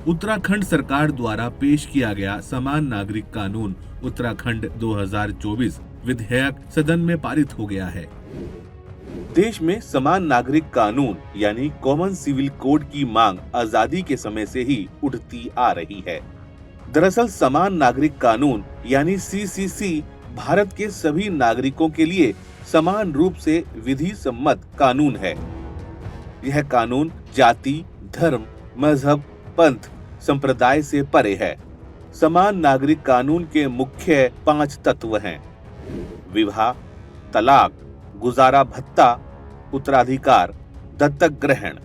उत्तराखंड सरकार द्वारा पेश किया गया समान नागरिक कानून उत्तराखंड 2024 विधेयक सदन में पारित हो गया है। देश में समान नागरिक कानून यानी कॉमन सिविल कोड की मांग आजादी के समय से ही उठती आ रही है। दरअसल समान नागरिक कानून यानी सीसीसी भारत के सभी नागरिकों के लिए समान रूप से विधि सम्मत कानून है। यह कानून जाति, धर्म, मजहब, पंथ, संप्रदाय से परे है। समान नागरिक कानून के मुख्य 5 तत्व हैं: विवाह, तलाक, गुजारा भत्ता, उत्तराधिकार, दत्तक ग्रहण।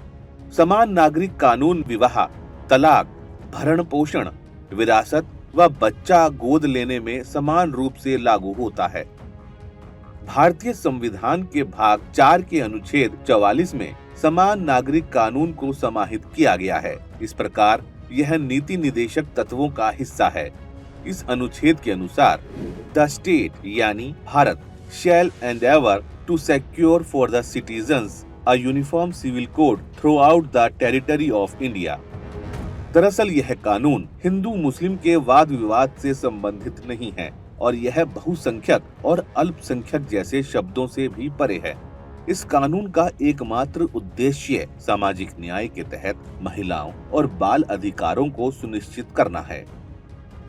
समान नागरिक कानून विवाह, तलाक, भरण पोषण, विरासत व बच्चा गोद लेने में समान रूप से लागू होता है। भारतीय संविधान के भाग 4 के अनुच्छेद 44 में समान नागरिक कानून को समाहित किया गया है। इस प्रकार यह नीति निदेशक तत्वों का हिस्सा है। इस अनुच्छेद के अनुसार द स्टेट यानी Bharat shall endeavour to secure for the citizens a uniform civil code throughout the territory of India. दरअसल यह कानून हिंदू मुस्लिम के वाद विवाद से संबंधित नहीं है और यह बहुसंख्यक और अल्पसंख्यक जैसे शब्दों से भी परे है। इस कानून का एकमात्र उद्देश्य सामाजिक न्याय के तहत महिलाओं और बाल अधिकारों को सुनिश्चित करना है।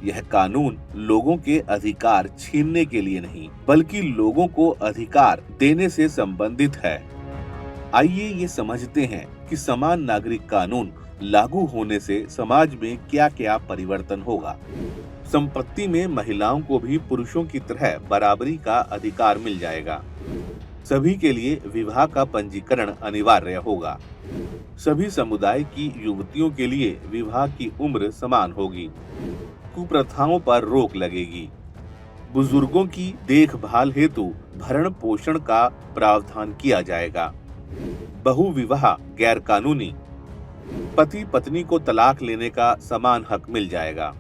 यह कानून लोगों के अधिकार छीनने के लिए नहीं, बल्कि लोगों को अधिकार देने से संबंधित है। आइए ये समझते हैं कि समान नागरिक कानून लागू होने से समाज में क्या क्या परिवर्तन होगा। संपत्ति में महिलाओं को भी पुरुषों की तरह बराबरी का अधिकार मिल जाएगा। सभी के लिए विवाह का पंजीकरण अनिवार्य होगा। सभी समुदाय की युवतियों के लिए विवाह की उम्र समान होगी। कुप्रथाओं पर रोक लगेगी। बुजुर्गों की देखभाल हेतु भरण पोषण का प्रावधान किया जाएगा। बहुविवाह गैर कानूनी, पति पत्नी को तलाक लेने का समान हक मिल जाएगा।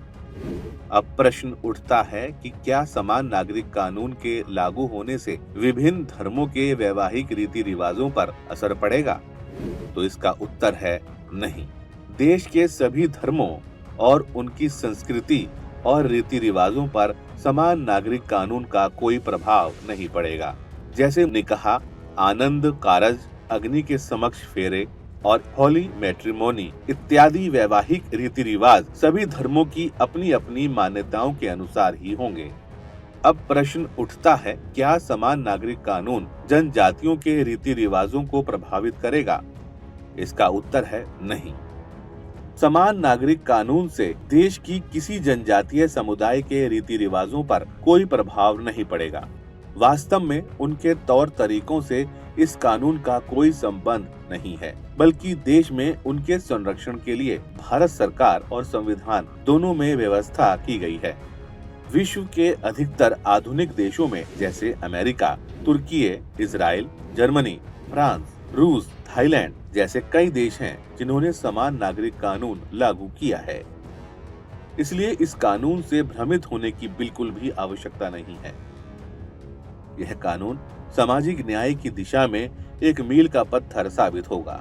अब प्रश्न उठता है कि क्या समान नागरिक कानून के लागू होने से विभिन्न धर्मों के वैवाहिक रीति रिवाजों पर असर पड़ेगा? तो इसका उत्तर है नहीं। देश के सभी धर्मों और उनकी संस्कृति और रीति रिवाजों पर समान नागरिक कानून का कोई प्रभाव नहीं पड़ेगा। जैसे निकाह, आनंद कारज, अग्नि के समक्ष फेरे और होली मैट्रिमोनी इत्यादि वैवाहिक रीति रिवाज सभी धर्मों की अपनी अपनी मान्यताओं के अनुसार ही होंगे। अब प्रश्न उठता है, क्या समान नागरिक कानून जनजातियों के रीति रिवाजों को प्रभावित करेगा? इसका उत्तर है नहीं। समान नागरिक कानून से देश की किसी जनजातीय समुदाय के रीति रिवाजों पर कोई प्रभाव नहीं पड़ेगा। वास्तव में उनके तौर तरीकों से इस कानून का कोई संबंध नहीं है, बल्कि देश में उनके संरक्षण के लिए भारत सरकार और संविधान दोनों में व्यवस्था की गई है। विश्व के अधिकतर आधुनिक देशों में जैसे अमेरिका, तुर्की, इजराइल, जर्मनी, फ्रांस, रूस, थाईलैंड जैसे कई देश हैं जिन्होंने समान नागरिक कानून लागू किया है। इसलिए इस कानून से भ्रमित होने की बिल्कुल भी आवश्यकता नहीं है। यह कानून सामाजिक न्याय की दिशा में एक मील का पत्थर साबित होगा।